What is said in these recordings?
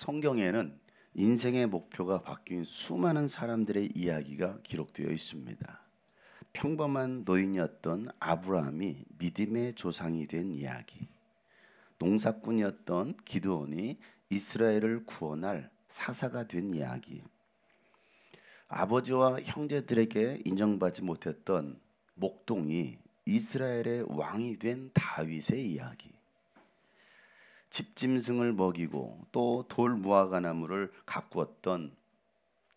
성경에는 인생의 목표가 바뀐 수많은 사람들의 이야기가 기록되어 있습니다. 평범한 노인이었던 아브라함이 믿음의 조상이 된 이야기, 농사꾼이었던 기드온이 이스라엘을 구원할 사사가 된 이야기, 아버지와 형제들에게 인정받지 못했던 목동이 이스라엘의 왕이 된 다윗의 이야기, 집짐승을 먹이고 또 돌 무화과나무를 가꾸었던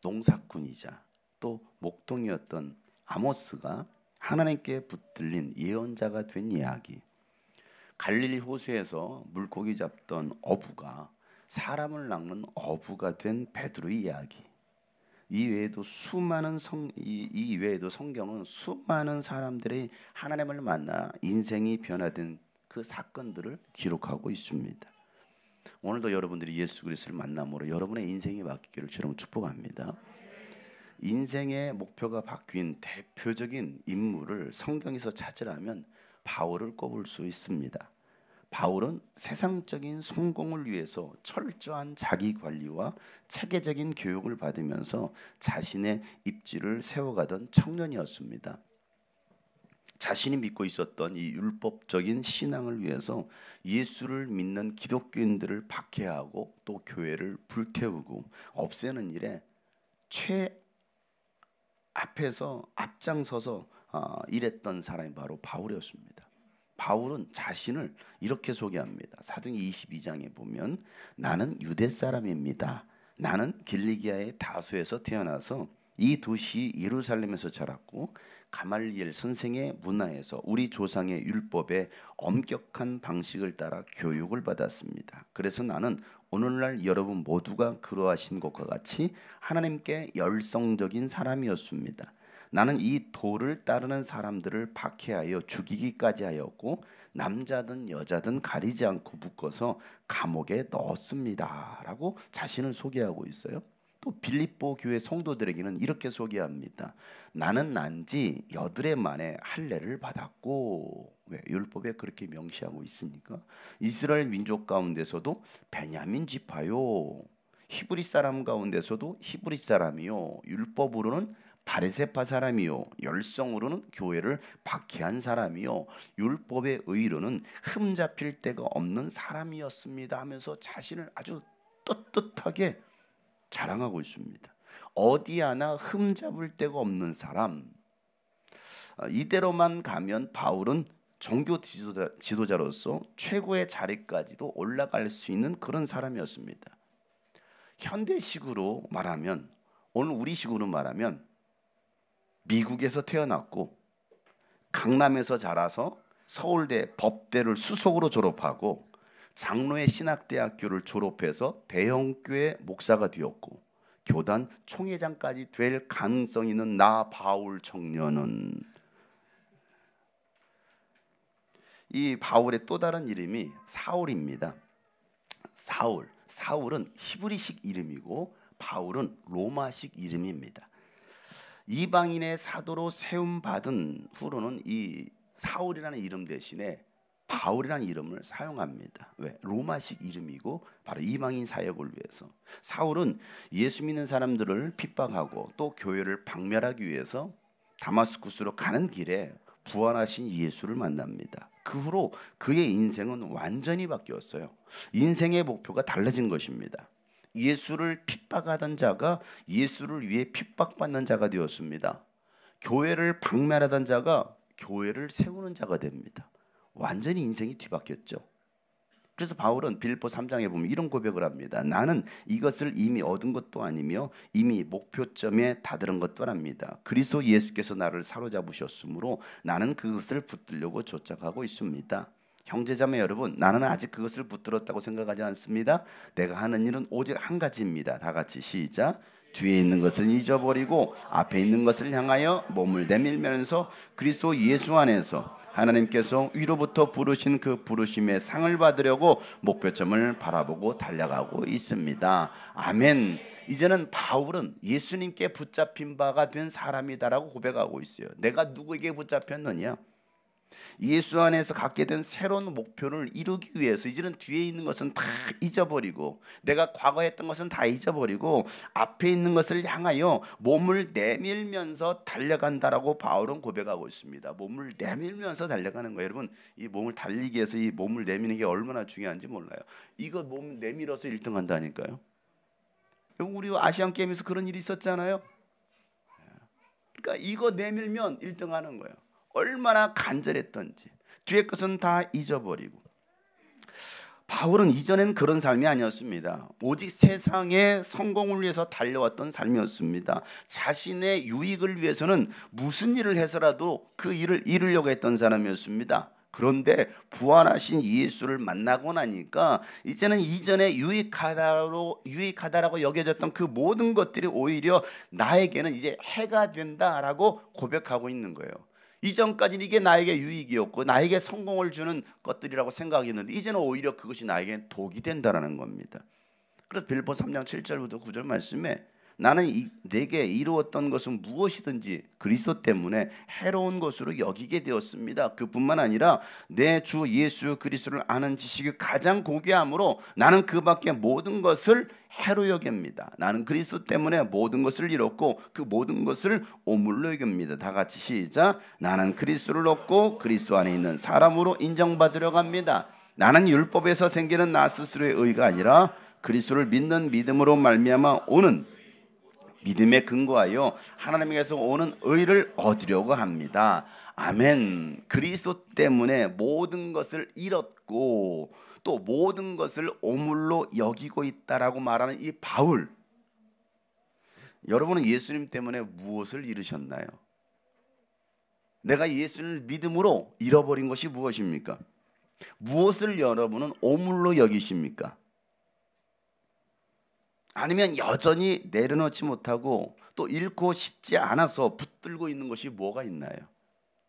농사꾼이자 또 목동이었던 아모스가 하나님께 붙들린 예언자가 된 이야기, 갈릴리 호수에서 물고기 잡던 어부가 사람을 낚는 어부가 된 베드로의 이야기, 이 외에도 성경은 수많은 사람들이 하나님을 만나 인생이 변화된 그 사건들을 기록하고 있습니다. 오늘도 여러분들이 예수 그리스도를 만남으로 여러분의 인생이 바뀌기를 주님으로 축복합니다. 인생의 목표가 바뀐 대표적인 인물을 성경에서 찾으라면 바울을 꼽을 수 있습니다. 바울은 세상적인 성공을 위해서 철저한 자기관리와 체계적인 교육을 받으면서 자신의 입지를 세워가던 청년이었습니다. 자신이 믿고 있었던 이 율법적인 신앙을 위해서 예수를 믿는 기독교인들을 박해하고 또 교회를 불태우고 없애는 일에 앞장서서 일했던 사람이 바로 바울이었습니다. 바울은 자신을 이렇게 소개합니다. 사도행전 22장에 보면 나는 유대 사람입니다. 나는 길리기아의 다소에서 태어나서 이 도시 예루살렘에서 자랐고 가말리엘 선생의 문화에서 우리 조상의 율법의 엄격한 방식을 따라 교육을 받았습니다. 그래서 나는 오늘날 여러분 모두가 그러하신 것과 같이 하나님께 열성적인 사람이었습니다. 나는 이 도를 따르는 사람들을 박해하여 죽이기까지 하였고 남자든 여자든 가리지 않고 묶어서 감옥에 넣었습니다 라고 자신을 소개하고 있어요. 또 빌립보 교회 성도들에게는 이렇게 소개합니다. 나는 난지 8해 만에 할례를 받았고, 왜? 율법에 그렇게 명시하고 있으니까. 이스라엘 민족 가운데서도 베냐민 지파요, 히브리 사람 가운데서도 히브리 사람이요, 율법으로는 바리새파 사람이요, 열성으로는 교회를 박해한 사람이요, 율법의 의로는 흠 잡힐 데가 없는 사람이었습니다 하면서 자신을 아주 떳떳하게 자랑하고 있습니다. 어디 하나 흠 잡을 데가 없는 사람. 이대로만 가면 바울은 종교 지도자로서 최고의 자리까지도 올라갈 수 있는 그런 사람이었습니다. 현대식으로 말하면, 오늘 우리식으로 말하면 미국에서 태어났고 강남에서 자라서 서울대 법대를 수석으로 졸업하고 장로의 신학대학교를 졸업해서 대형교회 목사가 되었고 교단 총회장까지 될 가능성 있는 나 바울 청년은, 이 바울의 또 다른 이름이 사울입니다. 사울은 히브리식 이름이고 바울은 로마식 이름입니다. 이방인의 사도로 세움받은 후로는 이 사울이라는 이름 대신에 바울이라는 이름을 사용합니다. 왜? 로마식 이름이고 바로 이방인 사역을 위해서. 사울은 예수 믿는 사람들을 핍박하고 또 교회를 박멸하기 위해서 다마스쿠스로 가는 길에 부활하신 예수를 만납니다. 그 후로 그의 인생은 완전히 바뀌었어요. 인생의 목표가 달라진 것입니다. 예수를 핍박하던 자가 예수를 위해 핍박받는 자가 되었습니다. 교회를 박멸하던 자가 교회를 세우는 자가 됩니다. 완전히 인생이 뒤바뀌었죠. 그래서 바울은 빌립보 3장에 보면 이런 고백을 합니다. 나는 이것을 이미 얻은 것도 아니며 이미 목표점에 다다른 것도 아닙니다. 그리스도 예수께서 나를 사로잡으셨으므로 나는 그것을 붙들려고 쫓아가고 있습니다. 형제자매 여러분, 나는 아직 그것을 붙들었다고 생각하지 않습니다. 내가 하는 일은 오직 한 가지입니다. 다 같이 시작. 뒤에 있는 것을 잊어버리고 앞에 있는 것을 향하여 몸을 내밀면서 그리스도 예수 안에서 하나님께서 위로부터 부르신 그 부르심의 상을 받으려고 목표점을 바라보고 달려가고 있습니다. 아멘. 이제는 바울은 예수님께 붙잡힌 바가 된 사람이다라고 고백하고 있어요. 내가 누구에게 붙잡혔느냐? 예수 안에서 갖게 된 새로운 목표를 이루기 위해서 이제는 뒤에 있는 것은 다 잊어버리고, 내가 과거에 했던 것은 다 잊어버리고 앞에 있는 것을 향하여 몸을 내밀면서 달려간다라고 바울은 고백하고 있습니다. 몸을 내밀면서 달려가는 거예요. 여러분, 이 몸을 달리기 위해서 이 몸을 내미는 게 얼마나 중요한지 몰라요. 이거 몸 내밀어서 1등 한다니까요. 우리 아시안 게임에서 그런 일이 있었잖아요. 그러니까 이거 내밀면 1등 하는 거예요. 얼마나 간절했던지 뒤에 것은 다 잊어버리고. 바울은 이전엔 그런 삶이 아니었습니다. 오직 세상의 성공을 위해서 달려왔던 삶이었습니다. 자신의 유익을 위해서는 무슨 일을 해서라도 그 일을 이루려고 했던 사람이었습니다. 그런데 부활하신 예수를 만나고 나니까 이제는 이전에 유익하다라고 여겨졌던 그 모든 것들이 오히려 나에게는 이제 해가 된다라고 고백하고 있는 거예요. 이전까지는 이게 나에게 유익이었고 나에게 성공을 주는 것들이라고 생각했는데 이제는 오히려 그것이 나에게 독이 된다라는 겁니다. 그래서 빌립보 3장 7절부터 9절 말씀에 나는 내게 이루었던 것은 무엇이든지 그리스도 때문에 해로운 것으로 여기게 되었습니다. 그뿐만 아니라 내 주 예수 그리스도를 아는 지식이 가장 고귀함으로 나는 그 밖에 모든 것을 해로 여깁니다. 나는 그리스도 때문에 모든 것을 잃었고 그 모든 것을 오물로 여깁니다. 다 같이 시작. 나는 그리스도를 얻고 그리스도 안에 있는 사람으로 인정받으려고 합니다. 나는 율법에서 생기는 나 스스로의 의가 아니라 그리스도를 믿는 믿음으로 말미암아 오는 믿음에 근거하여 하나님께서 오는 의를 얻으려고 합니다. 아멘. 그리스도 때문에 모든 것을 잃었고 또 모든 것을 오물로 여기고 있다라고 말하는 이 바울. 여러분은 예수님 때문에 무엇을 잃으셨나요? 내가 예수님을 믿음으로 잃어버린 것이 무엇입니까? 무엇을 여러분은 오물로 여기십니까? 아니면 여전히 내려놓지 못하고 또 잃고 싶지 않아서 붙들고 있는 것이 뭐가 있나요?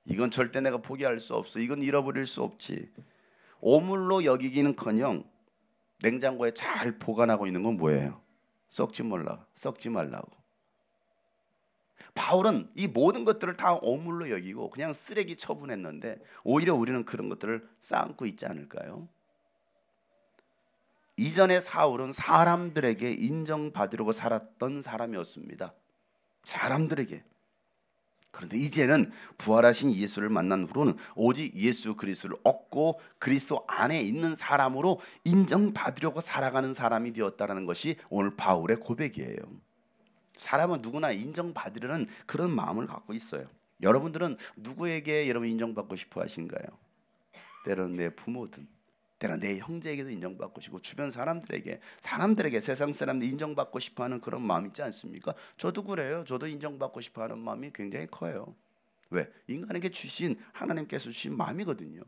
이건 절대 내가 포기할 수 없어. 이건 잃어버릴 수 없지. 오물로 여기기는커녕 냉장고에 잘 보관하고 있는 건 뭐예요? 썩지 말라고. 바울은 이 모든 것들을 다 오물로 여기고 그냥 쓰레기 처분했는데 오히려 우리는 그런 것들을 쌓고 있지 않을까요? 이전에 사울은 사람들에게 인정받으려고 살았던 사람이었습니다. 사람들에게. 그런데 이제는 부활하신 예수를 만난 후로는 오직 예수 그리스도를 얻고 그리스도 안에 있는 사람으로 인정받으려고 살아가는 사람이 되었다는 것이 오늘 바울의 고백이에요. 사람은 누구나 인정받으려는 그런 마음을 갖고 있어요. 여러분들은 누구에게 여러분 인정받고 싶어 하신가요? 때로는 내 부모든 때로는 내 형제에게도 인정받고 싶고 주변 사람들에게 세상 사람들 인정받고 싶어하는 그런 마음 있지 않습니까? 저도 그래요. 저도 인정받고 싶어하는 마음이 굉장히 커요. 왜? 인간에게 주신 하나님께서 주신 마음이거든요.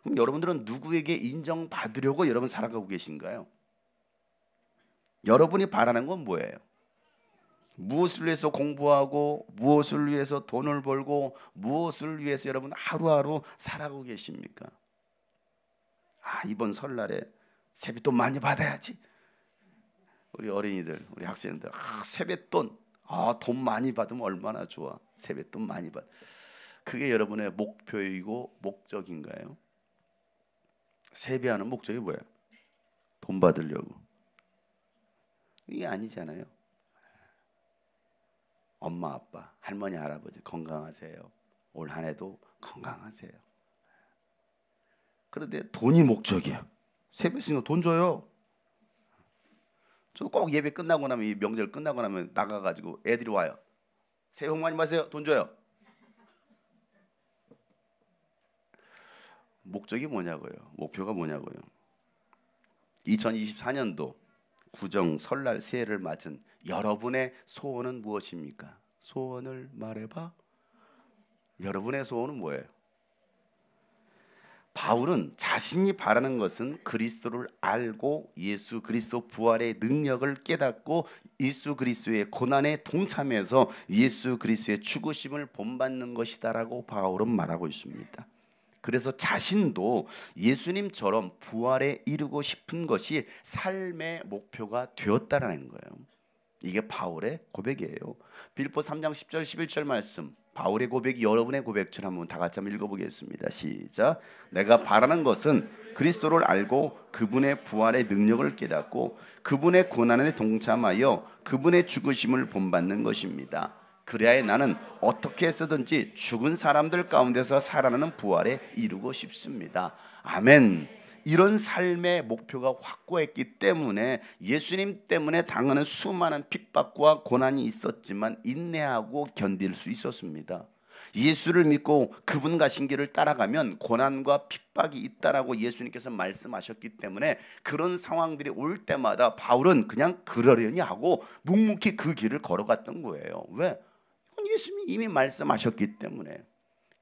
그럼 여러분들은 누구에게 인정받으려고 여러분 살아가고 계신가요? 여러분이 바라는 건 뭐예요? 무엇을 위해서 공부하고 무엇을 위해서 돈을 벌고 무엇을 위해서 여러분 하루하루 살아가고 계십니까? 이번 설날에 세뱃돈 많이 받아야지. 우리 어린이들, 우리 학생들 세뱃돈, 돈 많이 받으면 얼마나 좋아. 세뱃돈 많이 받. 그게 여러분의 목표이고 목적인가요? 세배하는 목적이 뭐예요? 돈 받으려고. 이게 아니잖아요. 엄마, 아빠, 할머니, 할아버지 건강하세요. 올 한 해도 건강하세요. 그런데 돈이 목적이야. 세배 쓰니까 돈 줘요. 저도 꼭 예배 끝나고 나면 이 명절 끝나고 나면 나가가지고 애들이 와요. 새해 복 많이 받으세요. 돈 줘요. 목적이 뭐냐고요. 목표가 뭐냐고요. 2024년도 구정 설날 새해를 맞은 여러분의 소원은 무엇입니까? 소원을 말해봐. 여러분의 소원은 뭐예요? 바울은 자신이 바라는 것은 그리스도를 알고 예수 그리스도 부활의 능력을 깨닫고 예수 그리스도의 고난에 동참해서 예수 그리스도의 죽으심을 본받는 것이다라고 바울은 말하고 있습니다. 그래서 자신도 예수님처럼 부활에 이르고 싶은 것이 삶의 목표가 되었다라는 거예요. 이게 바울의 고백이에요. 빌립보 3장 10절 11절 말씀 바울의 고백이 여러분의 고백처럼 한번 다 같이 한번 읽어보겠습니다. 시작. 내가 바라는 것은 그리스도를 알고 그분의 부활의 능력을 깨닫고 그분의 고난에 동참하여 그분의 죽으심을 본받는 것입니다. 그래야 나는 어떻게 해서든지 죽은 사람들 가운데서 살아나는 부활에 이루고 싶습니다. 아멘. 이런 삶의 목표가 확고했기 때문에 예수님 때문에 당하는 수많은 핍박과 고난이 있었지만 인내하고 견딜 수 있었습니다. 예수를 믿고 그분 가신 길을 따라가면 고난과 핍박이 있다라고 예수님께서 말씀하셨기 때문에 그런 상황들이 올 때마다 바울은 그냥 그러려니 하고 묵묵히 그 길을 걸어갔던 거예요. 왜? 이건 예수님이 이미 말씀하셨기 때문에.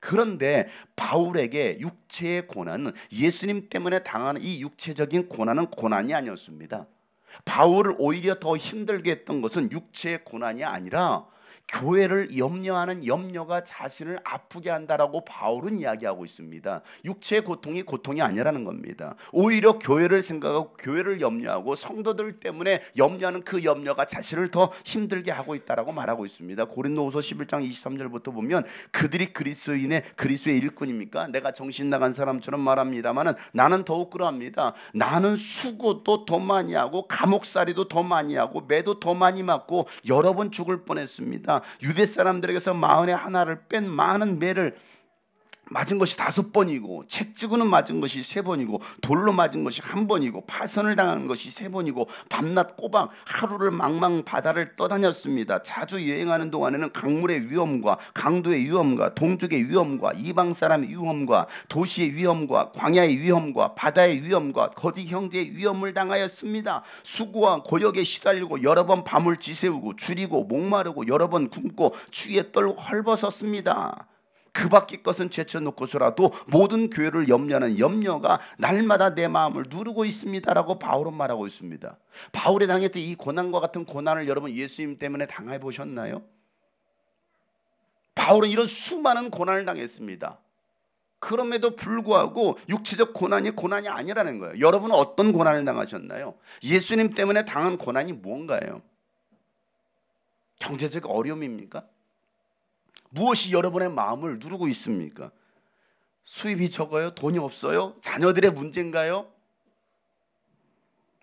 그런데 바울에게 육체의 고난은 예수님 때문에 당하는 이 육체적인 고난은 고난이 아니었습니다. 바울을 오히려 더 힘들게 했던 것은 육체의 고난이 아니라 교회를 염려하는 염려가 자신을 아프게 한다라고 바울은 이야기하고 있습니다. 육체의 고통이 고통이 아니라는 겁니다. 오히려 교회를 생각하고 교회를 염려하고 성도들 때문에 염려하는 그 염려가 자신을 더 힘들게 하고 있다라고 말하고 있습니다. 고린도후서 11장 23절부터 보면 그들이 그리스도의 일꾼입니까? 내가 정신 나간 사람처럼 말합니다마는 나는 더욱 그러합니다. 나는 수고도 더 많이 하고 감옥살이도 더 많이 하고 매도 더 많이 맞고 여러 번 죽을 뻔했습니다. 유대 사람들에게서 마흔의 하나를 뺀 많은 매를 맞은 것이 5번이고 채찍으로 맞은 것이 3번이고 돌로 맞은 것이 1번이고 파선을 당한 것이 3번이고 밤낮 꼬박 하루를 망망 바다를 떠다녔습니다. 자주 여행하는 동안에는 강물의 위험과 강도의 위험과 동족의 위험과 이방 사람의 위험과 도시의 위험과 광야의 위험과 바다의 위험과 거짓 형제의 위험을 당하였습니다. 수고와 고역에 시달리고 여러 번 밤을 지새우고 줄이고 목마르고 여러 번 굶고 추위에 떨고 헐벗었습니다. 그 밖의 것은 제쳐놓고서라도 모든 교회를 염려하는 염려가 날마다 내 마음을 누르고 있습니다라고 바울은 말하고 있습니다. 바울이 당했던 이 고난과 같은 고난을 여러분 예수님 때문에 당해 보셨나요? 바울은 이런 수많은 고난을 당했습니다. 그럼에도 불구하고 육체적 고난이 고난이 아니라는 거예요. 여러분은 어떤 고난을 당하셨나요? 예수님 때문에 당한 고난이 뭔가요? 경제적 어려움입니까? 무엇이 여러분의 마음을 누르고 있습니까? 수입이 적어요? 돈이 없어요? 자녀들의 문제인가요?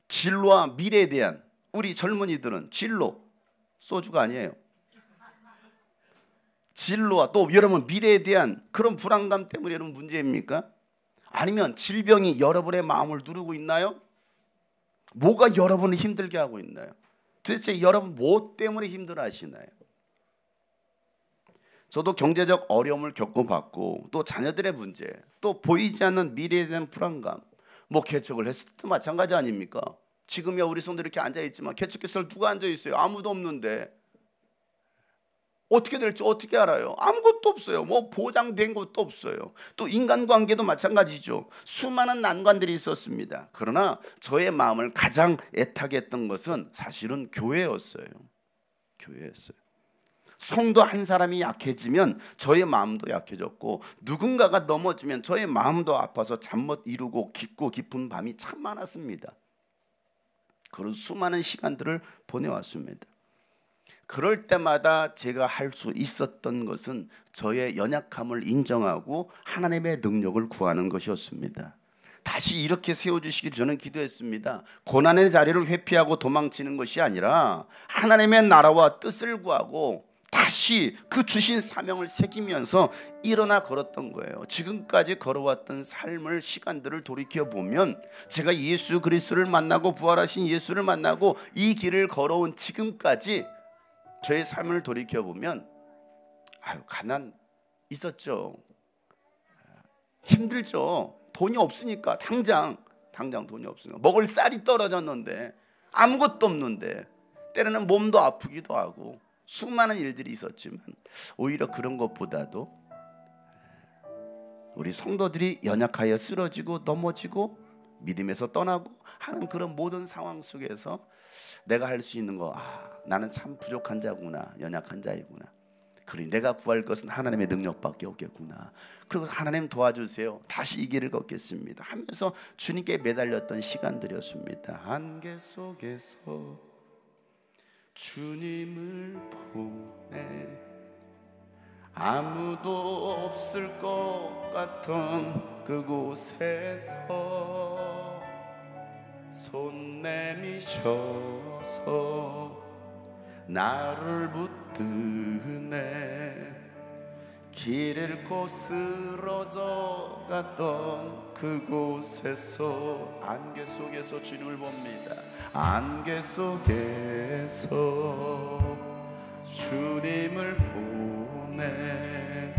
진로와 미래에 대한 우리 젊은이들은 진로, 소주가 아니에요. 진로와 또 여러분 미래에 대한 그런 불안감 때문에 여러분 문제입니까? 아니면 질병이 여러분의 마음을 누르고 있나요? 뭐가 여러분을 힘들게 하고 있나요? 도대체 여러분 뭐 때문에 힘들어하시나요? 저도 경제적 어려움을 겪어봤고 또 자녀들의 문제, 또 보이지 않는 미래에 대한 불안감, 뭐 개척을 했을 때도 마찬가지 아닙니까? 지금이야 우리 성도들 이렇게 앉아있지만 개척했을 때 누가 앉아있어요? 아무도 없는데 어떻게 될지 어떻게 알아요? 아무것도 없어요. 뭐 보장된 것도 없어요. 또 인간관계도 마찬가지죠. 수많은 난관들이 있었습니다. 그러나 저의 마음을 가장 애타게 했던 것은 사실은 교회였어요. 교회였어요. 성도 한 사람이 약해지면 저의 마음도 약해졌고 누군가가 넘어지면 저의 마음도 아파서 잠 못 이루고 깊고 깊은 밤이 참 많았습니다. 그런 수많은 시간들을 보내왔습니다. 그럴 때마다 제가 할 수 있었던 것은 저의 연약함을 인정하고 하나님의 능력을 구하는 것이었습니다. 다시 이렇게 세워주시길 저는 기도했습니다. 고난의 자리를 회피하고 도망치는 것이 아니라 하나님의 나라와 뜻을 구하고 다시 그 주신 사명을 새기면서 일어나 걸었던 거예요. 지금까지 걸어왔던 삶을 시간들을 돌이켜보면 제가 예수 그리스도를 만나고 부활하신 예수를 만나고 이 길을 걸어온 지금까지 저의 삶을 돌이켜보면 가난 있었죠. 힘들죠. 돈이 없으니까 당장 돈이 없으니까 먹을 쌀이 떨어졌는데 아무것도 없는데 때로는 몸도 아프기도 하고 수많은 일들이 있었지만 오히려 그런 것보다도 우리 성도들이 연약하여 쓰러지고 넘어지고 믿음에서 떠나고 하는 그런 모든 상황 속에서 내가 할 수 있는 거 나는 참 부족한 자구나, 연약한 자이구나. 그러니 내가 구할 것은 하나님의 능력밖에 없겠구나. 그리고 하나님 도와주세요. 다시 이 길을 걷겠습니다 하면서 주님께 매달렸던 시간들이었습니다. 안개 속에서 주님을 보내 아무도 없을 것 같던 그곳에서 손 내미셔서 나를 붙드네. 길 잃고 쓰러져 갔던 그곳에서 안개 속에서 주님을 봅니다. 안개 속에서 주님을 보네.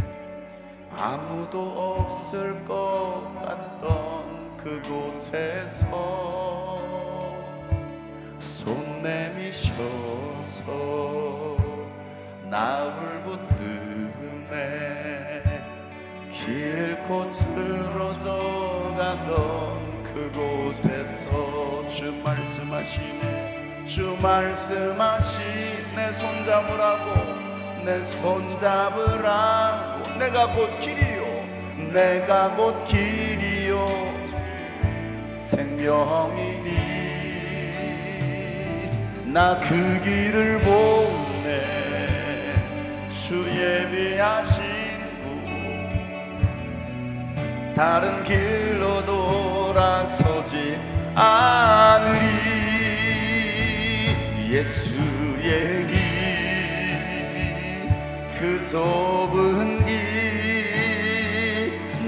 아무도 없을 것 같던 그곳에서 손 내미셔서 나를 붙드네. 길 잃고 쓰러져 가던 그곳에서 주 말씀하시네. 주 말씀하시네. 손잡으라고, 내 손잡으라고. 내가 곧 길이요, 내가 곧 길이요 생명이니 나 그 길을 보네. 주 예비하신 구 다른 길로 돌아서지 않으리. 예수의 길 그 좁은 길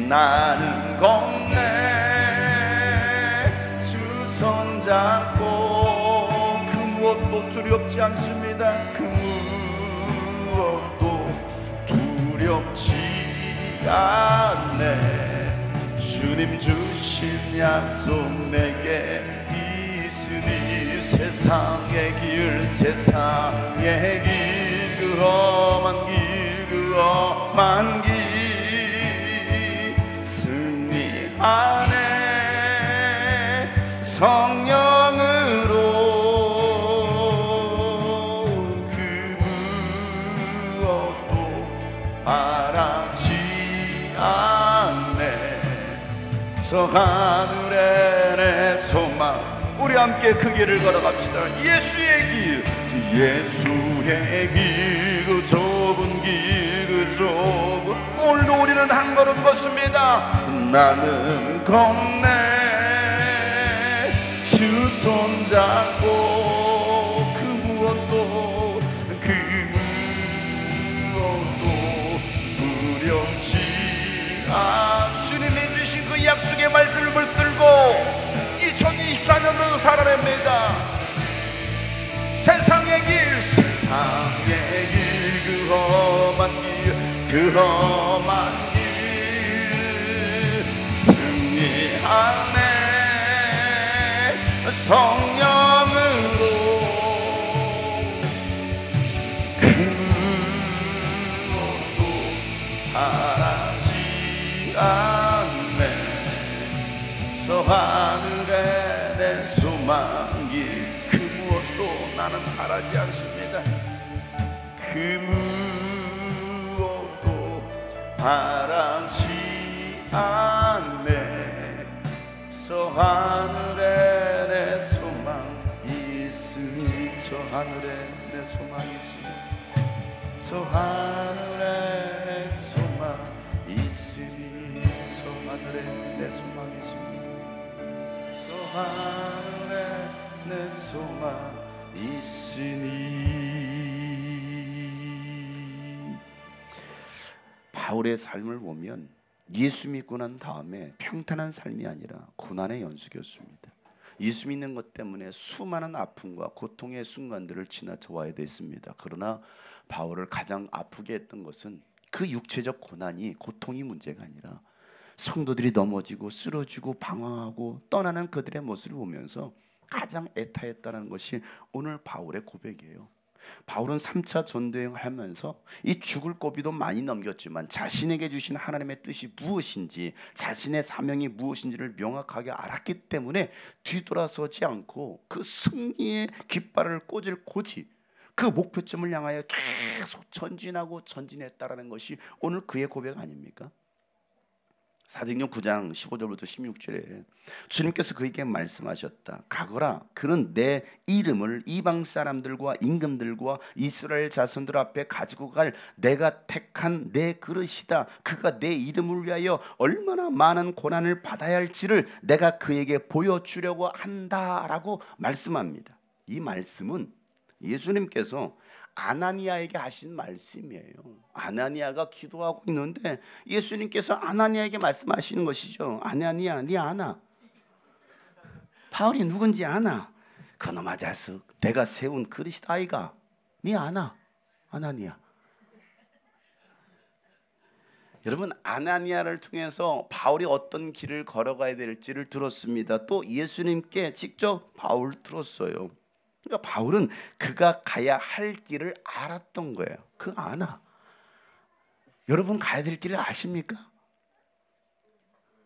나는 걷네. 주 손잡고 그 무엇도 두렵지 않습니다. 그 무엇도 두렵지 않네. 주님 주신 약속 내게 있으니 세상의 길, 세상의 길, 그 험한 길, 그 험한 길 승리하네. 성령으로 그 무엇도 바라지 않네. 저 하늘에 내 소망. 우리 함께 그 길을 걸어갑시다. 예수의 길, 예수의 길, 그 좁은 길, 그 좁은. 오늘도 우리는 한 걸음 걷습니다. 나는 걷네. 주 손잡고 그 무엇도 두렵지 않아. 주님이 주신 그 약속의 말씀을 붙들고 2024년도 살아냅니다. 세상의 길, 세상의 길, 그 험한 길, 그 험한 길 승리하네. 성령으로 그 무엇도 바라지 않네. 저 하늘에 내 소망이 그 무엇도 나는 바라지 않습니다. 그 무엇도 바라지 않네. 저 하늘에 내 소망 있으니, 저 하늘에 내 소망 있으니, 저 하늘에 내 소망 있으니, 저 하늘에 내 소망 있으니, 저 하늘에 내 소망 있으니. 바울의 삶을 보면 예수 믿고 난 다음에 평탄한 삶이 아니라 고난의 연속이었습니다. 예수 믿는 것 때문에 수많은 아픔과 고통의 순간들을 지나쳐 와야 됐습니다. 그러나 바울을 가장 아프게 했던 것은 그 육체적 고난이, 고통이 문제가 아니라 성도들이 넘어지고 쓰러지고 방황하고 떠나는 그들의 모습을 보면서 가장 애타했다는 것이 오늘 바울의 고백이에요. 바울은 3차 전도행을 하면서 이 죽을 고비도 많이 넘겼지만 자신에게 주신 하나님의 뜻이 무엇인지, 자신의 사명이 무엇인지를 명확하게 알았기 때문에 뒤돌아서지 않고 그 승리의 깃발을 꽂을 고지, 그 목표점을 향하여 계속 전진하고 전진했다라는 것이 오늘 그의 고백 아닙니까? 사도행전 9장 15절부터 16절에 주님께서 그에게 말씀하셨다. 가거라. 그는 내 이름을 이방 사람들과 임금들과 이스라엘 자손들 앞에 가지고 갈 내가 택한 내 그릇이다. 그가 내 이름을 위하여 얼마나 많은 고난을 받아야 할지를 내가 그에게 보여주려고 한다라고 말씀합니다. 이 말씀은 예수님께서 아나니아에게 하신 말씀이에요. 아나니아가 기도하고 있는데 예수님께서 아나니아에게 말씀하시는 것이죠. 아나니아, 네 아나? 바울이 누군지 아나? 그놈아 자식, 내가 세운 그릇이다 아이가. 네 아나? 아나니아. 여러분, 아나니아를 통해서 바울이 어떤 길을 걸어가야 될지를 들었습니다. 또 예수님께 직접 바울 들었어요. 그러니까 바울은 그가 가야 할 길을 알았던 거예요. 그거 아나? 여러분 가야 될 길을 아십니까?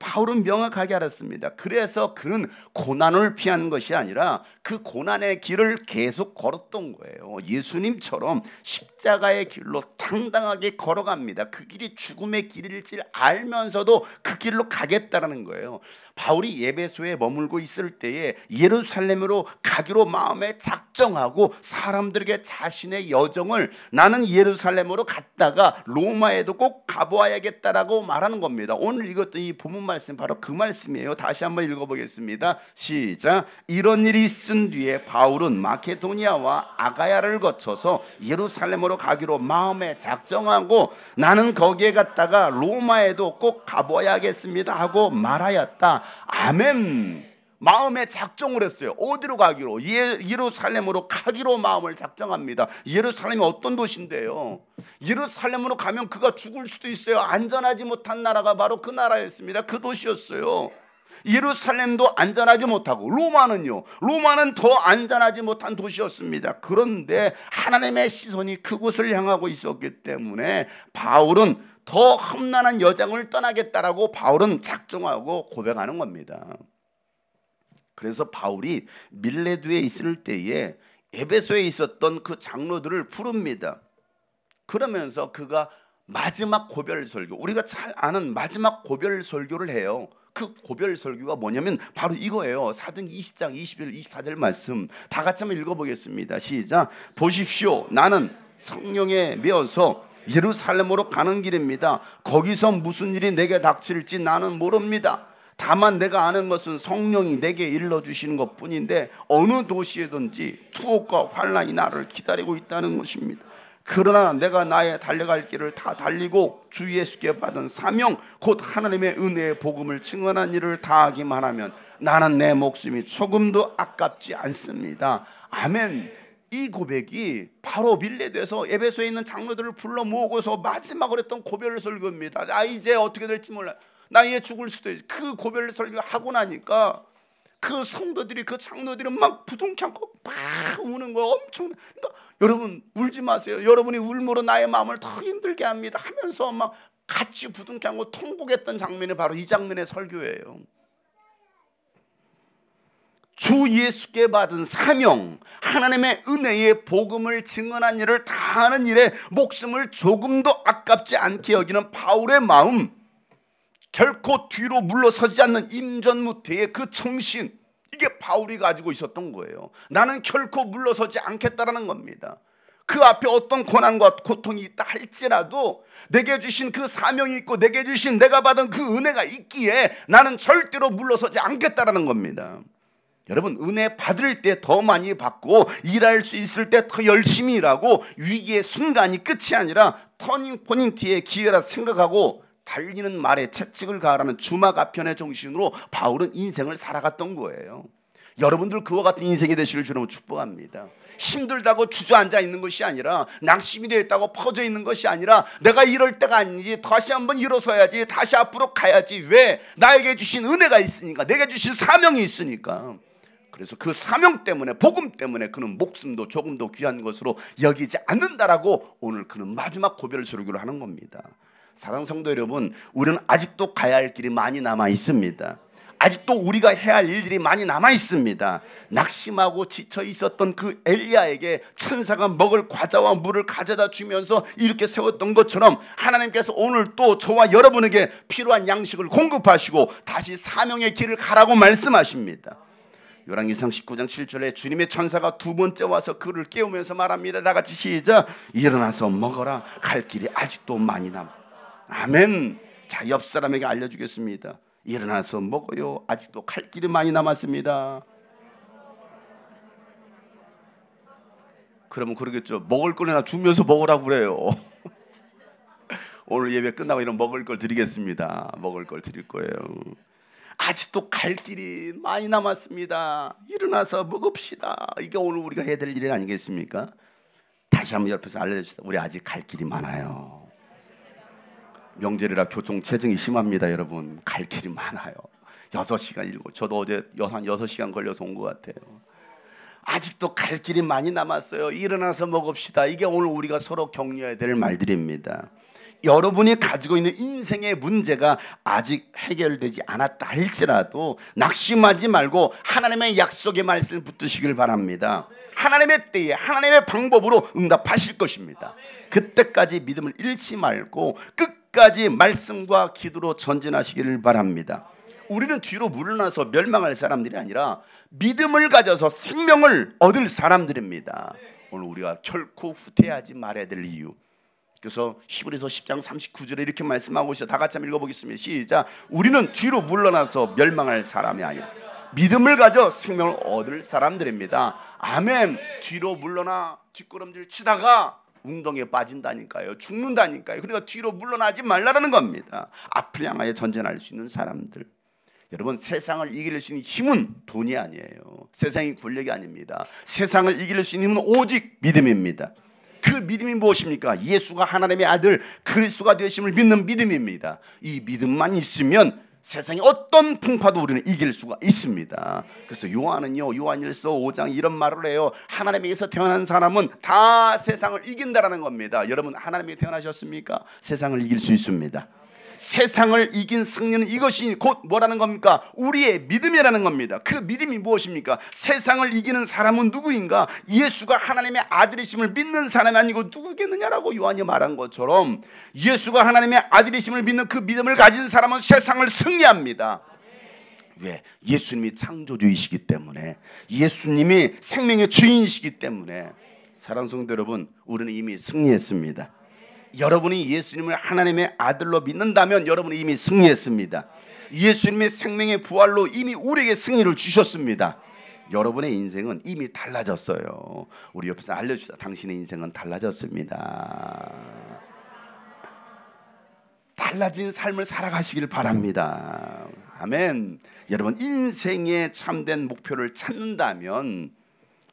바울은 명확하게 알았습니다. 그래서 그는 고난을 피한 것이 아니라 그 고난의 길을 계속 걸었던 거예요. 예수님처럼 십자가의 길로 당당하게 걸어갑니다. 그 길이 죽음의 길일지 알면서도 그 길로 가겠다는 거예요. 바울이 에베소에 머물고 있을 때에 예루살렘으로 가기로 마음에 작정하고 사람들에게 자신의 여정을 나는 예루살렘으로 갔다가 로마에도 꼭 가보아야겠다라고 말하는 겁니다. 오늘 읽었던 이 본문 말씀 바로 그 말씀이에요. 다시 한번 읽어보겠습니다. 시작. 이런 일이 있은 뒤에 바울은 마케도니아와 아가야를 거쳐서 예루살렘으로 가기로 마음에 작정하고 나는 거기에 갔다가 로마에도 꼭 가보아야겠습니다 하고 말하였다. 아멘. 마음에 작정을 했어요. 어디로 가기로? 예루살렘으로 가기로 마음을 작정합니다. 예루살렘이 어떤 도시인데요? 예루살렘으로 가면 그가 죽을 수도 있어요. 안전하지 못한 나라가 바로 그 나라였습니다. 그 도시였어요. 예루살렘도 안전하지 못하고 로마는요, 로마는 더 안전하지 못한 도시였습니다. 그런데 하나님의 시선이 그곳을 향하고 있었기 때문에 바울은 더 험난한 여정을 떠나겠다라고 바울은 작정하고 고백하는 겁니다. 그래서 바울이 밀레두에 있을 때에 에베소에 있었던 그 장로들을 부릅니다. 그러면서 그가 마지막 고별 설교, 우리가 잘 아는 마지막 고별 설교를 해요. 그 고별 설교가 뭐냐면 바로 이거예요. 사도행전 20장 21, 24절 말씀 다 같이 한번 읽어보겠습니다. 시작. 보십시오. 나는 성령에 매어서 예루살렘으로 가는 길입니다. 거기서 무슨 일이 내게 닥칠지 나는 모릅니다. 다만 내가 아는 것은 성령이 내게 일러주시는 것뿐인데 어느 도시에든지 투옥과 환난이 나를 기다리고 있다는 것입니다. 그러나 내가 나의 달려갈 길을 다 달리고 주 예수께 받은 사명 곧 하나님의 은혜의 복음을 증언한 일을 다하기만 하면 나는 내 목숨이 조금도 아깝지 않습니다. 아멘. 이 고백이 바로 밀레드에서 에베소에 있는 장로들을 불러 모으고서 마지막으로 했던 고별 설교입니다. 나 이제 어떻게 될지 몰라. 나 이제 죽을 수도 있어. 그 고별 설교 하고 나니까 그 성도들이, 그 장로들이 막 부둥켜 안고 막 우는 거 엄청. 그러니까 여러분 울지 마세요. 여러분이 울므로 나의 마음을 더 힘들게 합니다 하면서 막 같이 부둥켜 안고 통곡했던 장면이 바로 이 장면의 설교예요. 주 예수께 받은 사명, 하나님의 은혜의 복음을 증언한 일을 다하는 일에 목숨을 조금도 아깝지 않게 여기는 바울의 마음, 결코 뒤로 물러서지 않는 임전무태의 그 정신, 이게 바울이 가지고 있었던 거예요. 나는 결코 물러서지 않겠다라는 겁니다. 그 앞에 어떤 고난과 고통이 있다 할지라도 내게 주신 그 사명이 있고 내게 주신 내가 받은 그 은혜가 있기에 나는 절대로 물러서지 않겠다라는 겁니다. 여러분, 은혜 받을 때 더 많이 받고 일할 수 있을 때 더 열심히 일하고 위기의 순간이 끝이 아니라 터닝 포인트의 기회라 생각하고 달리는 말에 채찍을 가하라는 주마가편의 정신으로 바울은 인생을 살아갔던 거예요. 여러분들 그와 같은 인생이 되시길 주님은 축복합니다. 힘들다고 주저앉아 있는 것이 아니라, 낙심이 되어 있다고 퍼져 있는 것이 아니라, 내가 이럴 때가 아니지, 다시 한번 일어서야지, 다시 앞으로 가야지. 왜? 나에게 주신 은혜가 있으니까, 내게 주신 사명이 있으니까. 그래서 그 사명 때문에, 복음 때문에 그는 목숨도 조금도 귀한 것으로 여기지 않는다라고 오늘 그는 마지막 고별 설교를 하는 겁니다. 사랑하는 성도 여러분, 우리는 아직도 가야 할 길이 많이 남아 있습니다. 아직도 우리가 해야 할 일들이 많이 남아 있습니다. 낙심하고 지쳐 있었던 그 엘리야에게 천사가 먹을 과자와 물을 가져다 주면서 이렇게 세웠던 것처럼 하나님께서 오늘 또 저와 여러분에게 필요한 양식을 공급하시고 다시 사명의 길을 가라고 말씀하십니다. 열왕기상 19장 7절에 주님의 천사가 두 번째 와서 그를 깨우면서 말합니다. 다같이 시작. 일어나서 먹어라. 갈 길이 아직도 많이 남아. 아멘. 자, 옆 사람에게 알려주겠습니다. 일어나서 먹어요. 아직도 갈 길이 많이 남았습니다. 그러면 그러겠죠. 먹을 거나 주면서 먹으라고 그래요. 오늘 예배 끝나고 이런 먹을 걸 드리겠습니다. 먹을 걸 드릴 거예요. 아직도 갈 길이 많이 남았습니다. 일어나서 먹읍시다. 이게 오늘 우리가 해야 될 일 아니겠습니까? 다시 한번 옆에서 알려줍시다. 우리 아직 갈 길이 많아요. 명절이라 교통체증이 심합니다. 여러분, 갈 길이 많아요. 6시간 일고 저도 어제 한 6시간 걸려서 온 것 같아요. 아직도 갈 길이 많이 남았어요. 일어나서 먹읍시다. 이게 오늘 우리가 서로 격려해야 될 말들입니다. 여러분이 가지고 있는 인생의 문제가 아직 해결되지 않았다 할지라도 낙심하지 말고 하나님의 약속의 말씀을 붙드시길 바랍니다. 하나님의 때에 하나님의 방법으로 응답하실 것입니다. 그때까지 믿음을 잃지 말고 끝까지 말씀과 기도로 전진하시기를 바랍니다. 우리는 뒤로 물러나서 멸망할 사람들이 아니라 믿음을 가져서 생명을 얻을 사람들입니다. 오늘 우리가 결코 후퇴하지 말아야 될 이유, 그래서 히브리서 10장 39절에 이렇게 말씀하고 있어요. 다 같이 한번 읽어보겠습니다. 시작. 우리는 뒤로 물러나서 멸망할 사람이 아니라 믿음을 가져 생명을 얻을 사람들입니다. 아멘. 뒤로 물러나 뒷걸음질 치다가 웅덩이에 빠진다니까요. 죽는다니까요. 그러니까 뒤로 물러나지 말라는 겁니다. 앞을 향하여 전진할 수 있는 사람들. 여러분, 세상을 이길 수 있는 힘은 돈이 아니에요. 세상이 권력이 아닙니다. 세상을 이길 수 있는 힘은 오직 믿음입니다. 그 믿음이 무엇입니까? 예수가 하나님의 아들 그리스도가 되심을 믿는 믿음입니다. 이 믿음만 있으면 세상의 어떤 풍파도 우리는 이길 수가 있습니다. 그래서 요한은요, 요한일서 5장 이런 말을 해요. 하나님에게서 태어난 사람은 다 세상을 이긴다라는 겁니다. 여러분, 하나님에게 태어나셨습니까? 세상을 이길 수 있습니다. 세상을 이긴 승리는 이것이 곧 뭐라는 겁니까? 우리의 믿음이라는 겁니다. 그 믿음이 무엇입니까? 세상을 이기는 사람은 누구인가? 예수가 하나님의 아들이심을 믿는 사람이 아니고 누구겠느냐라고 요한이 말한 것처럼 예수가 하나님의 아들이심을 믿는 그 믿음을 가진 사람은 세상을 승리합니다. 왜? 예수님이 창조주이시기 때문에, 예수님이 생명의 주인이시기 때문에. 사랑하는 성도 여러분, 우리는 이미 승리했습니다. 여러분이 예수님을 하나님의 아들로 믿는다면 여러분은 이미 승리했습니다. 예수님의 생명의 부활로 이미 우리에게 승리를 주셨습니다. 여러분의 인생은 이미 달라졌어요. 우리 옆에서 알려주시다. 당신의 인생은 달라졌습니다. 달라진 삶을 살아가시길 바랍니다. 아멘. 여러분, 인생의 참된 목표를 찾는다면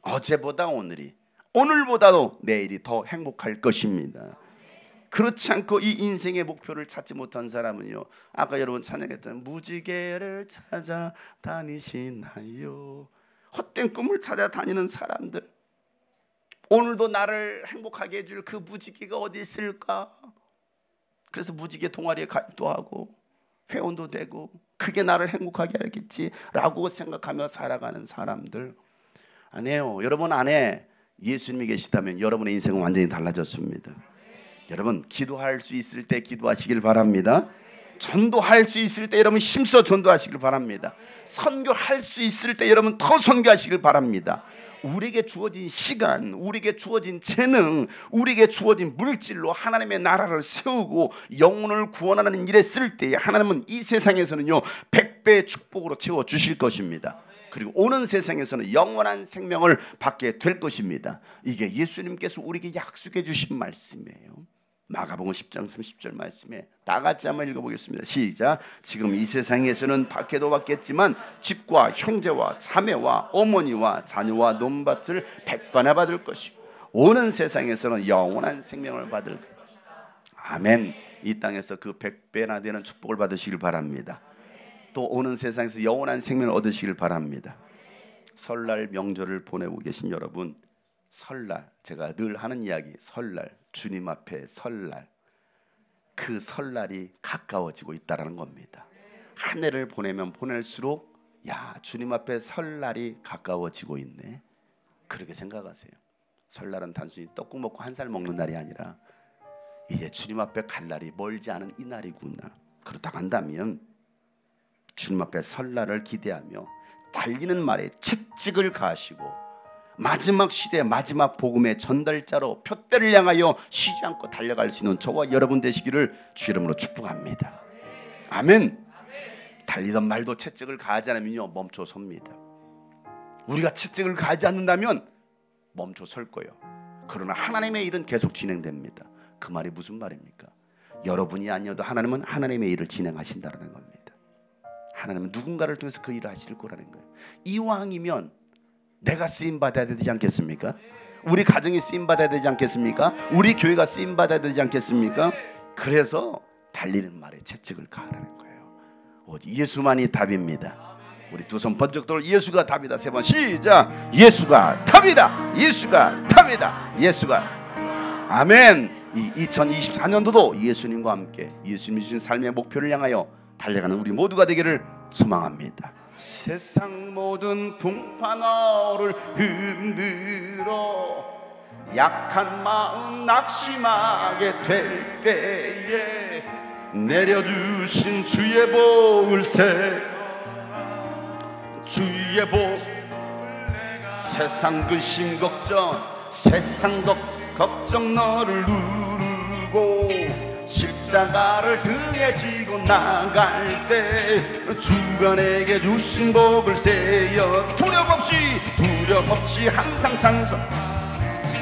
어제보다 오늘이, 오늘보다도 내일이 더 행복할 것입니다. 그렇지 않고 이 인생의 목표를 찾지 못한 사람은요, 아까 여러분 찬양했던 무지개를 찾아 다니시나요? 헛된 꿈을 찾아 다니는 사람들, 오늘도 나를 행복하게 해줄 그 무지개가 어디 있을까? 그래서 무지개 동아리에 가입도 하고 회원도 되고 그게 나를 행복하게 하겠지라고 생각하며 살아가는 사람들 아니에요. 여러분 안에 예수님이 계시다면 여러분의 인생은 완전히 달라졌습니다. 여러분, 기도할 수 있을 때 기도하시길 바랍니다. 전도할 수 있을 때 여러분 힘써 전도하시길 바랍니다. 선교할 수 있을 때 여러분 더 선교하시길 바랍니다. 우리에게 주어진 시간, 우리에게 주어진 재능, 우리에게 주어진 물질로 하나님의 나라를 세우고 영혼을 구원하는 일에 쓸 때 하나님은 이 세상에서는요 100배의 축복으로 채워주실 것입니다. 그리고 오는 세상에서는 영원한 생명을 받게 될 것입니다. 이게 예수님께서 우리에게 약속해 주신 말씀이에요. 마가복음 10장 30절 말씀에 다 같이 한번 읽어보겠습니다. 시작. 지금 이 세상에서는 받게도 받겠지만 집과 형제와 자매와 어머니와 자녀와 논밭을 100배나 받을 것이고 오는 세상에서는 영원한 생명을 받을 것이다. 아멘. 이 땅에서 그 100배나 되는 축복을 받으시길 바랍니다. 또 오는 세상에서 영원한 생명을 얻으시길 바랍니다. 설날 명절을 보내고 계신 여러분, 설날, 제가 늘 하는 이야기, 설날, 주님 앞에 설날, 그 설날이 가까워지고 있다는 겁니다. 한 해를 보내면 보낼수록 야, 주님 앞에 설날이 가까워지고 있네, 그렇게 생각하세요. 설날은 단순히 떡국 먹고 한 살 먹는 날이 아니라 이제 주님 앞에 갈 날이 멀지 않은 이 날이구나. 그렇다고 한다면 주님 앞에 설날을 기대하며 달리는 말에 채찍을 가하시고 마지막 시대 마지막 복음의 전달자로 표대를 향하여 쉬지 않고 달려갈 수 있는 저와 여러분 되시기를 주 이름으로 축복합니다. 아멘. 달리던 말도 채찍을 가하지 않으면요, 멈춰 섭니다. 우리가 채찍을 가하지 않는다면 멈춰 설 거예요. 그러나 하나님의 일은 계속 진행됩니다. 그 말이 무슨 말입니까? 여러분이 아니어도 하나님은 하나님의 일을 진행하신다는 겁니다. 하나님은 누군가를 통해서 그 일을 하실 거라는 거예요. 이왕이면 내가 쓰임받아야 되지 않겠습니까? 우리 가정이 쓰임받아야 되지 않겠습니까? 우리 교회가 쓰임받아야 되지 않겠습니까? 그래서 달리는 말에 채찍을 가하라는 거예요. 오직 예수만이 답입니다. 우리 두 손 번쩍 들어 예수가 답이다. 세 번 시작. 예수가 답이다. 예수가 답이다. 예수가. 아멘. 이 2024년도도 예수님과 함께 예수님이 주신 삶의 목표를 향하여 달려가는 우리 모두가 되기를 소망합니다. 세상 모든 풍파너를 흔들어 약한 마음 낙심하게 될 때에 내려주신 주의 복을 주의 복 세상 근심 걱정 세상 걱정 너를 누르고 십자가를 등에 지고 나갈 때 주가 내게 주신 복을 세여 두려움 없이 항상 찬송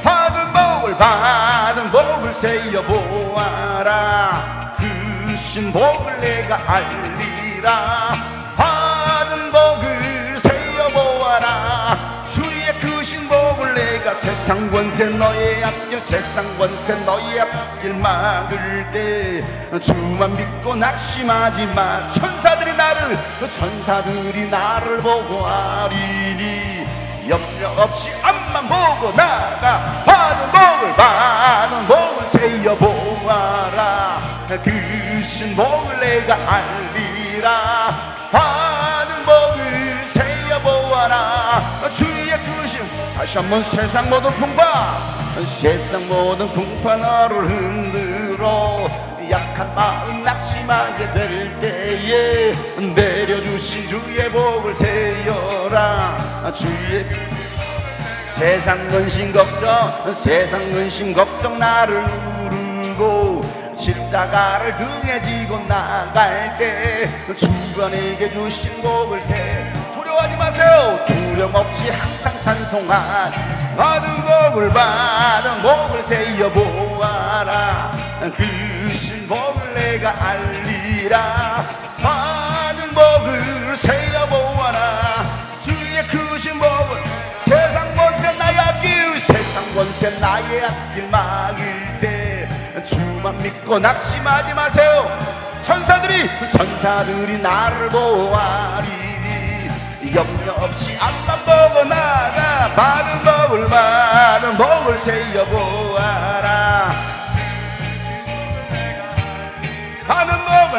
받은 복을 세여 보아라 크신 복을 내가 알리라 받은 복을 세여 보아라 주의 크신 복을 내가 세상 권세 너의 앞길 막을 때 주만 믿고 낙심하지 마 천사들이 나를 보호하리니 염려 없이 앞만 보고 나가 받은 복을 세여 보아라 크신 복을 내가 알리라 받은 복을 세여 보아라 주의 크신 다시 한번 세상 모든 풍파 너를 흔들어 약한 마음 낙심하게 될 때에 내려주신 주의 복을 세여라 주의 세상 근심 걱정 나를 누르고 십자가를 등에 지고 나갈 때 주가 내게 주신 복을 두려워하지 마세요. 두려움 없이 항상 찬송한 받은 복을 세여 보아라 크신 복을 내가 알리라 받은 복을 세여 보아라 주의 크신 복을 세상 권세 나의 앞길 막을 때 주만 믿고 낙심하지 마세요. 천사들이 나를 보호하리니 염려 없이 앞만 보고 나가 받은 복을 세여 보아라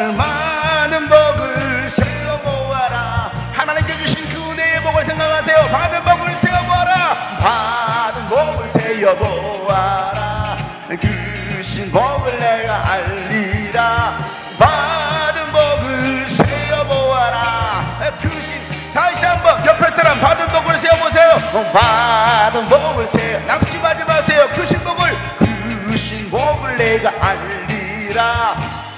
받은 복을 세여 보아라 하나님께 주신 그 은혜의 복을 생각하세요. 받은 복을 세여 보아라 받은 복을 세여 보아라 크신 복을 내가 알리라 받은 복을 세여 보아라 다시 한번 옆에 사람 받은 복을 세어보세요. 받은 복을 세여 낙심하지 마세요. 크신 복을 내가 알리라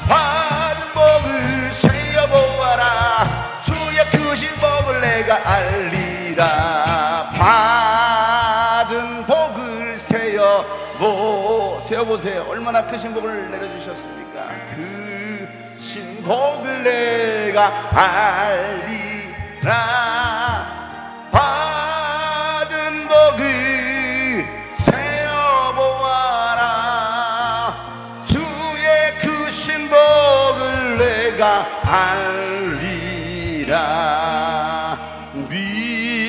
받은 복을 세여 보아라 주의 크신 복을 내가 알리라 받은 복을 세어보세요. 얼마나 크신 복을 내려주셨습니까? 크신 복을 내가 알리라 받은 복을 세어보아라 주의 크신 복을 내가 알리라 믿음이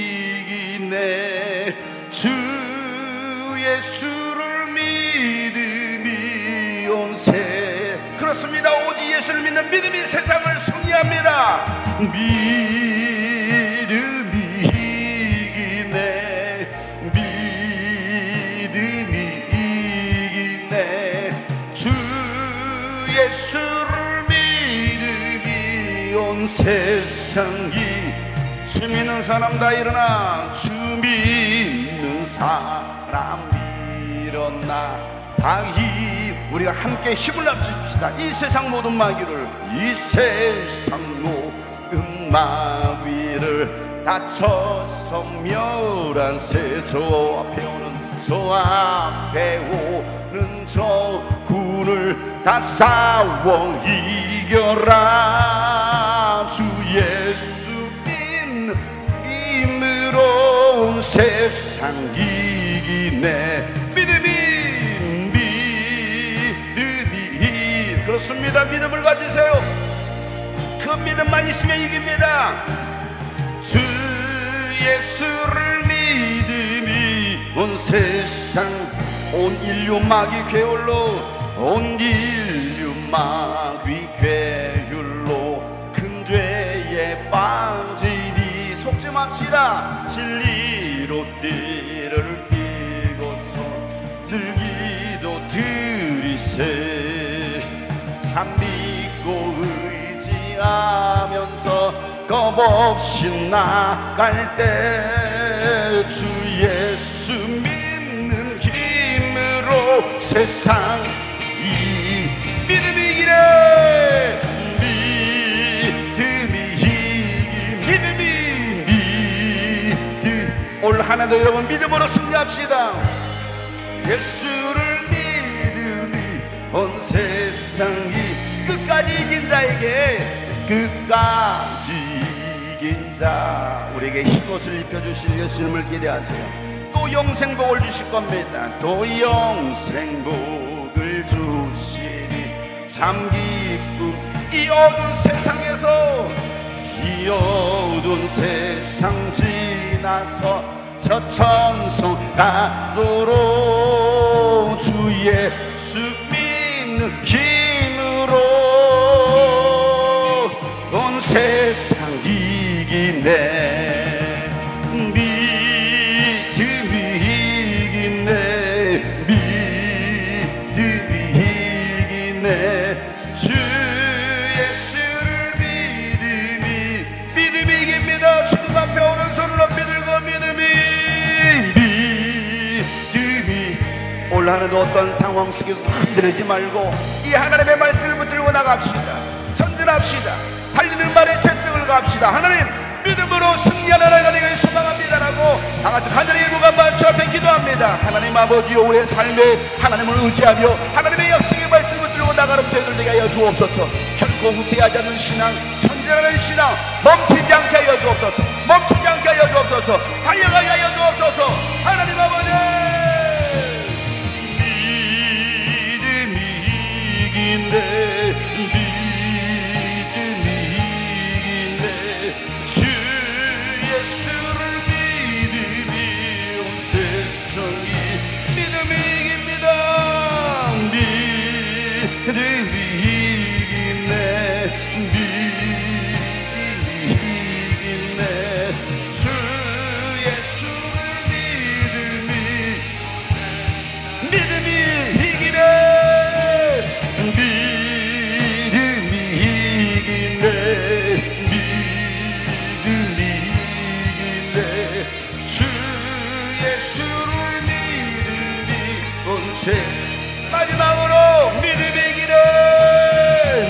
이기네 주의 예수를 믿음이 온 세. 그렇습니다. 오직 예수를 믿는 믿음이 세상을 승리합니다. 믿음이 이기네. 믿음이 이기네. 주 예수를 믿음이 온 세상이. 주 믿는 사람 다 일어나. 주 믿는 사람 일어나. 다 우리가 함께 힘을 합칩시다. 이 세상 모든 마귀를, 이 세상 모든 마귀를 다쳐서 멸한 새. 저 앞에 오는, 저 앞에 오는 저 군을 다 싸워 이겨라. 주 예수 믿음으로 세상 이기네. 믿음이 그렇습니다. 믿음을 가지세요. 그 믿음만 있으면 이깁니다. 주 예수를 믿음이 온 세상, 온 인류 마귀 괴율로, 온 인류 마귀 괴율로 큰 죄에 빠지니 속지 맙시다. 진리로 띠를 띠고서 늘 기도 드리세. 참 믿고 의지하면서 겁없이 나갈 때 주 예수 믿는 힘으로 세상 이 믿음이 이기네. 오늘 하나도 여러분 믿음으로 승리합시다. 예수를 믿음이 온 세상이. 끝까지 이긴 자에게, 끝까지 이긴 자, 우리에게 흰옷을 입혀주실 예수님을 기대하세요. 또 영생복을 주실 겁니다. 또 영생복을 주시니 참 기쁨. 이 어두운 세상에서, 이 어두운 세상 지나서 저 천성 가도록 주 예수 믿는 힘으로 온 세상 이기네. 믿음이 이기네. 믿음이 이기네. 주 예수를 믿음이 이깁니다. 주님 앞에 오른손을 높이 들고 믿음이 올 한해도 어떤 상황 속에서 흔들리지 말고 이 하나님의 말씀을 붙들고 나갑시다. 전진합시다. 달리는 말에 채찍을 갑시다. 하나님 믿음으로 승리하는 날가 되기를 소망합니다라고 다같이 간절히 일부가 맞춰 앞에 기도합니다. 하나님 아버지여, 우리의 삶에 하나님을 의지하며 하나님의 약속의 말씀을 붙들고 나가는 저희들 되게 하여 주옵소서. 결코 후퇴하지 않는 신앙, 선전하는 신앙 멈추지 않게 하여 주옵소서. 멈추지 않게 하여 주옵소서. 달려가게 하여 주옵소서. 하나님 아버지, 믿음이 이기네. 믿음이 이기네. 주 예수를 믿음이 온 세상이. 믿음이 이깁니다. 믿음이 이기네. 믿음이 이기네. 주 예수를 믿음이 이기네. 믿음이 이기네. 믿음이 이기네. 주 예수를 믿음이 온 세. 마지막으로 믿음이 이기네.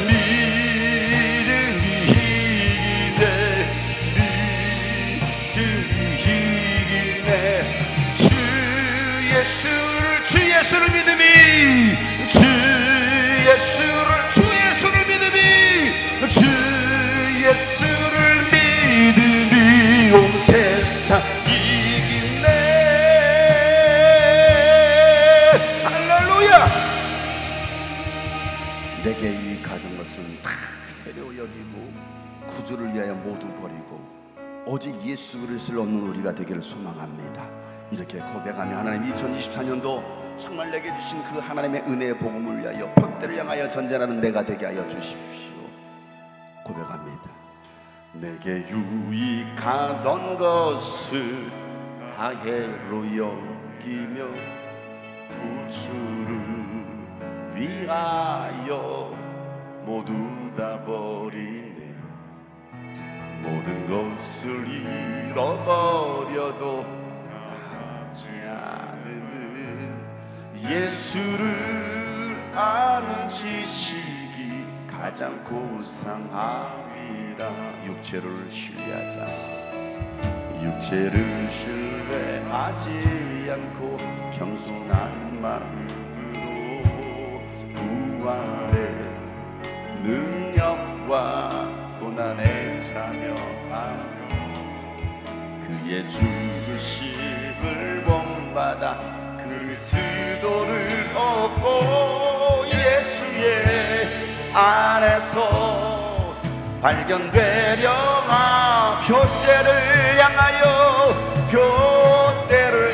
믿음이 이기네. 믿음이 이기네. 주 예수를 믿음이, 주 예수를 믿음이, 주 예수를 믿음이 온 세상 이기네. 할렐루야. 내게 이 가진 것은 다 해로 여기고 구주를 위하여 모두 버리고 오직 예수 그리스도를 얻는 우리가 되기를 소망합니다. 이렇게 고백하며 하나님 2024년도 정말 내게 주신 그 하나님의 은혜의 복음을 위하여 표대를 향하여 전쟁하는 내가 되게 하여 주십시오. 고백합니다. 내게 유익하던 것을 다해로 여기며 구주를 위하여 모두 다 버리네. 모든 것을 잃어버려도 하지 않는 예수를 아는 지식이 가장 고상함이라. 육체를 신뢰하자. 육체를 신뢰하지 않고 겸손한 마음으로 부활의 능력과 고난에 참여하며 그의 죽으심을 본받아 그리스도를 얻고 예수의 안에서 발견되려나 표대를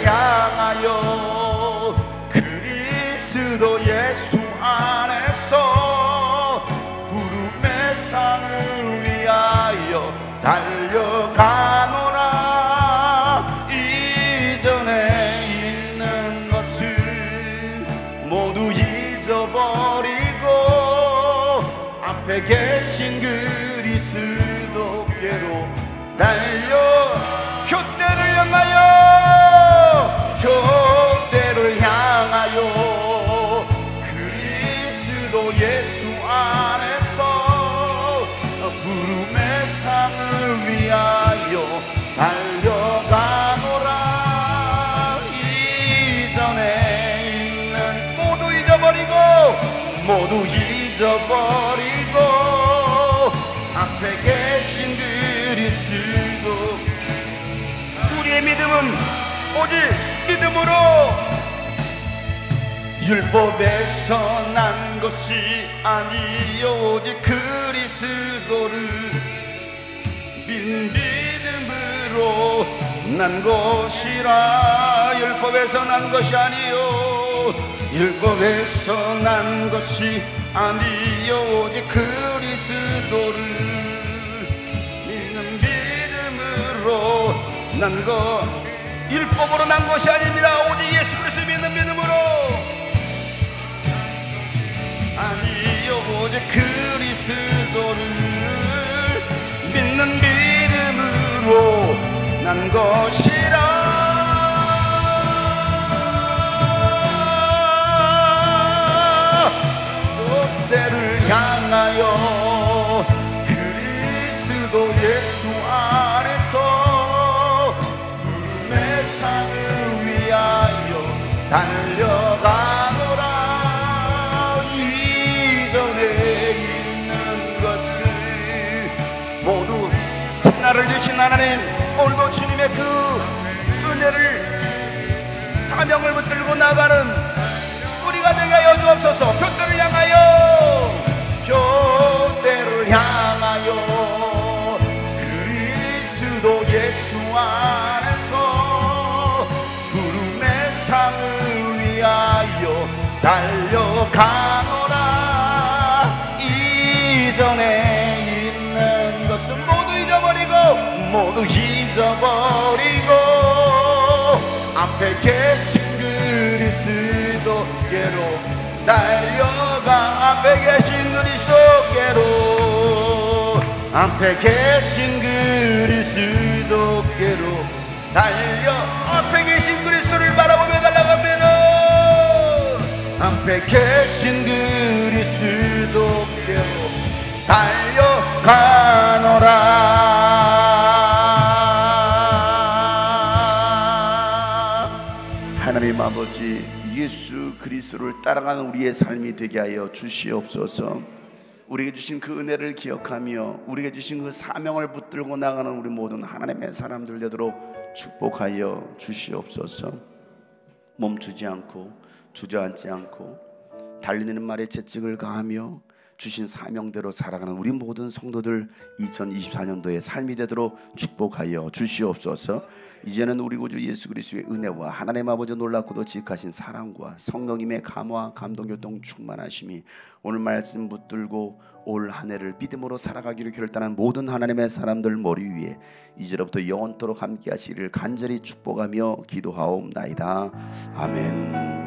향하여 그리스도 예수 안에서 부름의 상을 위하여 달려가노라. 이전에 있는 것을 모두 잊어버리고 앞에 계신 그리스도께로 달려 표대를 향하여 그리스도 예수 안에서 부름의 상을 위하여 달려가노라. 이전에 있는 모두 잊어버리고 앞에 계신 그리스도. 우리의 믿음은 오직 믿음으로 율법에서 난 것이 아니요 오직 그리스도를 믿음으로 난 것이라. 율법에서 난 것이 아니요 율법에서 난 것이 아니요 오직 그리스도를 믿는 믿음으로 난 것. 율법으로 난 것이 아닙니다. 오직 예수 그리스도 믿는 믿음으로. 아니요 오직 그리스도를 믿는 믿음으로 난 것이라. 때를 향하여 그리스도 예수 안에서 부름의 상을 위하여 달려가노라. 이전에 있는 것을 모두 새날을 주신 하나님, 오늘도 주님의 그 은혜를 사명을 붙들고 나가는 우리가 되게 하여 주옵소서. 표대를 향하여 그리스도 예수 안에서 부름의 상을 위하여 달려가노라. 이전에 있는 것은 모두 잊어버리고 앞에 계신 그리스도께로 달려가. 앞에 계신 그리스도께로 달려. 앞에 계신 그리스도를 바라보며 달려가면 앞에 계신 그리스도께로 달려가노라. 하나님 아버지, 예수 그리스도를 따라가는 우리의 삶이 되게 하여 주시옵소서. 우리에게 주신 그 은혜를 기억하며 우리에게 주신 그 사명을 붙들고 나가는 우리 모든 하나님의 사람들 되도록 축복하여 주시옵소서. 멈추지 않고 주저앉지 않고 달리는 말에 채찍을 가하며 주신 사명대로 살아가는 우리 모든 성도들 2024년도의 삶이 되도록 축복하여 주시옵소서. 이제는 우리 구주 예수 그리스도의 은혜와 하나님 아버지 놀랍고도 지극하신 사랑과 성령님의 감화 감동교통 충만하심이 오늘 말씀 붙들고 올 한 해를 믿음으로 살아가기로 결단한 모든 하나님의 사람들 머리 위에 이제로부터 영원토록 함께 하시기를 간절히 축복하며 기도하옵나이다. 아멘.